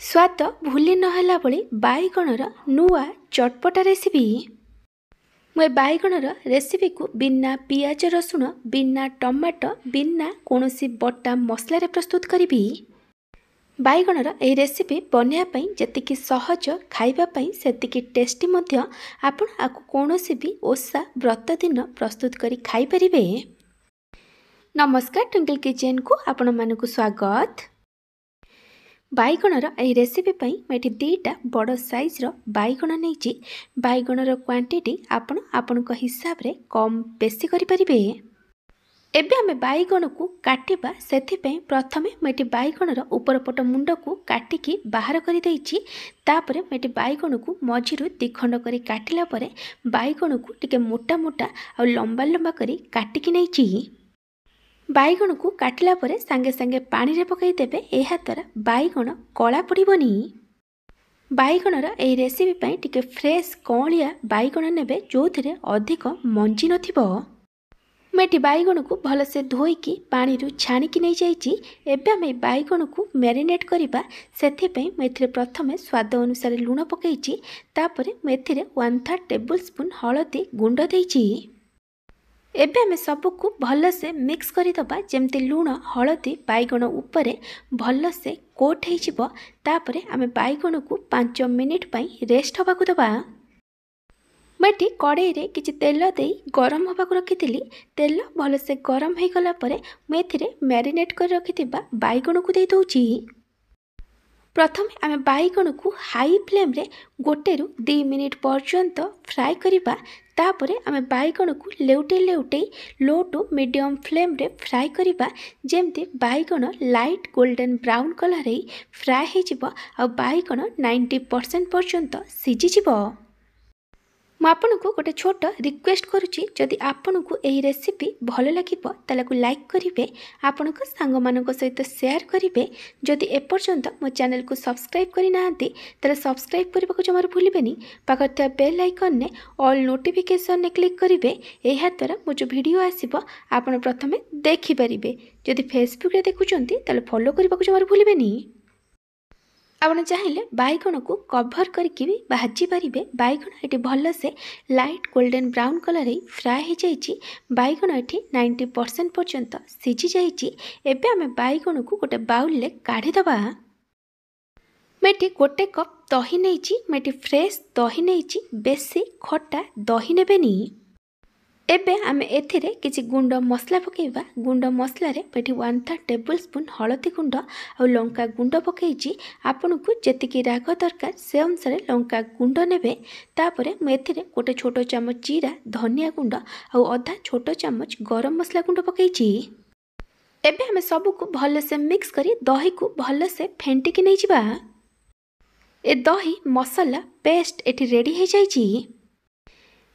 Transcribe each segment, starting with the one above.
स्वाद भूली नहला भली बाईगणर नुआ चटपटा रेसिपी। मैं बाईगणर रेसिपी को बिना पियाज रसुण बिना टमाटो बिना कौनसी बटा मसला रे प्रस्तुत करी। बाईगणर यह रेसिपी बनाइबा जी सहज खाइबापी सेतिकी टेस्टी आपण आपको कौनसी भी ओषा व्रत दिन प्रस्तुत करी खाई परिबे। नमस्कार, ट्विंकल किचन को आपण मानकु स्वागत। बाईगणर यह रेसिपी मैं दुईटा बड़ साइज्र बाईगण नहीं। बाईगणर क्वांटिटी आपण हिसाब रे कम बेसी करें। एबे आमे बाईगण को काटिबा सेथिपई प्रथमे मैं बाईगणर ऊपर पट मुंड को काटिकी बाहर कर देइछि। तापरे मैं बाईगण को मझिरु दिखंड करी काटिला परे बाईगण को टिके मोटा मोटा और लंबा लंबा करी काटिकी नैछि। बाईगण को काटिला परे सांगे सांगे पानी रे पकाई देबे। एहा द्वारा बाईगण कला पड़िबनी। बाईगणर एही रेसिपी पई टिके फ्रेश कौलिया बाईगण नेबे जोथिरे अधिक मंजी नथिबो। मेटी बाईगण को भलसे धोईकी पानी रु छाणिकी नहीं जाइछि। एबे आमे बाईगण को मैरिनेट करिबा सेथिपई मेथिरे प्रथमे स्वाद अनुसार लूण पकाइछि। तापरे मेथिरे 1/3 टेबल स्पून हळदी गुंड देइछि। एबे आमे सबको भलसे मिक्स करिदबा जेमति लूण हळदी बाईगण उपरे भलसे कोट हेइजिबो। तापरे आमे बाईगण को 5 मिनिट पई रेस्ट होबाकु दबा। मेटी कड़ाई रे किछि तेल देई गरम होबाकु रखिथिली। तेल भलसे गरम हो गला परे मेथिरे मैरिनेट कर रखिथिबा बाईगण को देई दउछि। प्रथमे आमे बाईगण को हाई फ्लेम रे 1 ରୁ 2 मिनिट पर्यंत फ्राई करिबा। तापरे आमे बाईगण को लेउटे लेउटे लो टू मीडियम फ्लेम रे फ्राई करिबा जेमति बाईगण लाइट गोल्डन ब्राउन कलर रे फ्राई हे जिवो आ बाईगण 90% पर्यंत सिझी जिवो। मैं आपन को गोटे छोट रिक्वेस्ट करुच्ची, जदि आपन को यही रेसिपी भल लगे ताको लाइक करेंगे, आपण सांग मानक सहित शेयर करेंगे। जदि एपर्यंत मो चैनल को सब्सक्राइब करना ताले सब्सक्राइब करने को जमार भूलें। पाखर बेल आइकन ने ऑल नोटिफिकेशन ने क्लिक करेंगे। यह द्वारा मो जो वीडियो आसीबो आपण प्रथमे देखिपारे। जदि फेसबुक रे देखुचंती ताले फॉलो करने को जमार भूलें। आपण चाहिए बाईगण को कभर करके भी भाजी पारे। बाईगण ये भल से light golden brown colour fry हो जाइए। बाईगण ये 90% पर्यंत सिझी जाइए। एबे आमे बाईगण को गोटे बाउल ले काढ़ीदबा। मेटी गोटे कप दही नहीं। मेटी फ्रेश दही नहीं, बेसी खट्टा दही नेबेनी। एबे आमे एथिरे किछि गुंड मसला पकेइबा। गुंड मसला रे पेठी 1/3 टेबल स्पून हळदी गुंड और लंका गुंड पकेइछि। आपन को जेतिकी राग दरकार से अनुसार लंका गुंड नेबे। तापरे मैं एथिरे गोटे छोटो चामच जीरा धनिया गुंड और आधा छोटो चामच गरम मसला गुंड पकेइछि। एबे आमे सब को भल से मिक्स करी दही को भल से फेंटिकी नै जिबा। ए दही मसाला पेस्ट एठी रेडी हो जाइछि।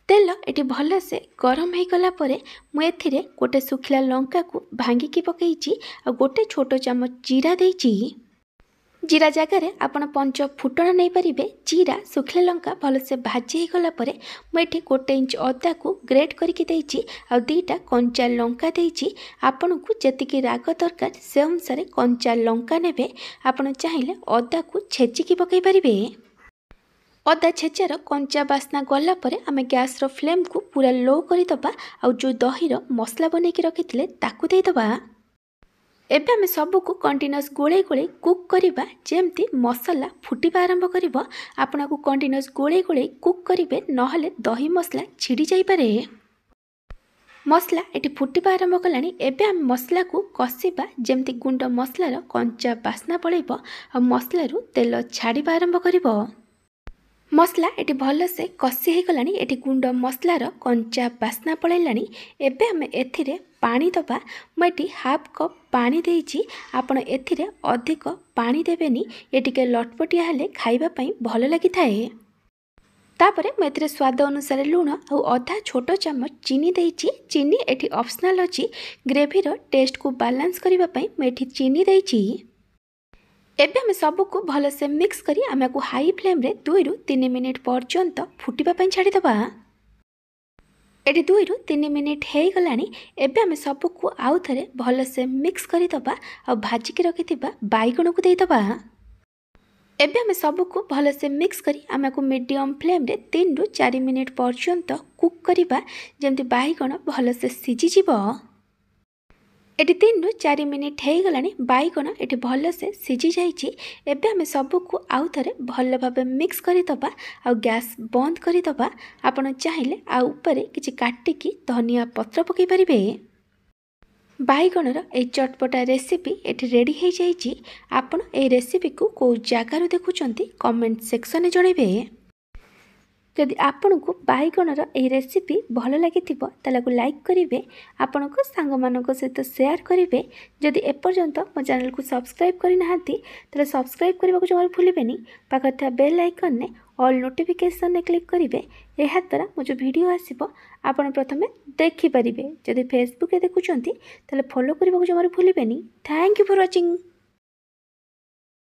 तेल ये भल से गरम हो गला परे मु एथिरे गोटे सुखिला लंका को भांगिकी पकेइछि और गोटे छोटो चामच जीरा देइछि। जीरा जगार आपण 5 फुटण नहीं पारिबे। जीरा सुखिला लंका भल से भाजी हो गला परे मु एठी 1 इंच अदा को ग्रेट करके देइछि और 2टा कंचा लंका देइछि। आपण को जेतिकी राग दरकार से अनुसार कंचा लंका नेबे। आपण चाहिए अदा को छेचिकी पकाई पारिबे। अदा छेचार कंचा बास्ना गला परे आमे गैस रो फ्लेम को पूरा लो करिदबा और जो दही रो मसला बनेकी रखिथिले ताकू देइदबा। एबे आमे सब को कंटिन्यूअस गोळे गोळे कुक करिबा जेमति मसला फुटिबा आरंभ करिवो। आपना को कंटिन्यूअस गोळे गोळे कुक करिवे, नहले दही मसला छिड़ी जाई पारे। मसला एटी फुटिबा आरंभ कलानी। एबे आमे मसला को कसिबा जेमति गुंड मसला रो कंचा बास्ना पळेबो और मसला रु तेल छाड़ीबा आरंभ करिवो। मसला ये भल से कषि हो गलानी। ये गुंड मसलार कंचा बास्ना पलैलानी। एबे आमे एथिरे पानी दबा। मुझे 1/2 कप पानी देइछि। आपण एथिरे अधिक पानी देबेनी। ये टिके लटपटिया हेले खाइबा पई भल लागि थाए। तापरे मैं एथिरे स्वाद अनुसार लूण और आधा छोटो चामच चीनी देइछि। चीनी एठी ऑप्शनल अछि। ग्रेवी रो टेस्ट को बैलेंस करिबा पई मैं एठी चीनी देइछि। एबे आमे सब को भल से मिक्स करी आमे को हाई फ्लेम रे 2 ରୁ 3 मिनिट पर्यंत फुटिबा पई छाड़ी दबा। एटी 2 ରୁ 3 मिनिट हे गलानी। एबे आमे सब को आउ थरे भल से मिक्स करी दबा और भाजी के रखिथिबा बाईगण को देई दबा। एबे आम सबको भलसे मिक्स करी आमको मीडियम फ्लेम रे 3 रु 4 मिनिट पर्यंत कुक करिबा जेमति बाईगण भलसे सिझी जीव। एटी 3 रु 4 मिनिट हो गलानी बाईगण एटी भलसे सिझी जाइछि। एबे आम सबको आउ थरे भल भाबे मिक्स करिदबा आ गैस बंद करिदबा। आपण चाहिले आ ऊपर किछि काटिकी धनिया पत्र पकई परिबे। बाईगणर ए चटपटा रेसिपी एटी रेडी हो जाइछि। आपण ए रेसिपी को कोउ जागारु देखुचंती कमेंट सेक्शन में जणैबे। जदि आपनको बाईगणर ए रेसिपी भल लागिथिबो ताला को लाइक करिवे, आपनको सांग मानको सहित शेयर करिवे। जदि एपर्यंत मो चैनल को सब्सक्राइब करि नाहांती ताले सब्सक्राइब करबा को जमार भूलिबेनी। पाखर था बेल आइकन ने ऑल नोटिफिकेशन ने क्लिक करिवे। एहा द्वारा मो जो वीडियो आसीबो आपण प्रथमे देखि परिबे। जदि फेसबुक रे देखुचंती ताले फॉलो करबा को जमार भूलिबेनी। Thank you for watching.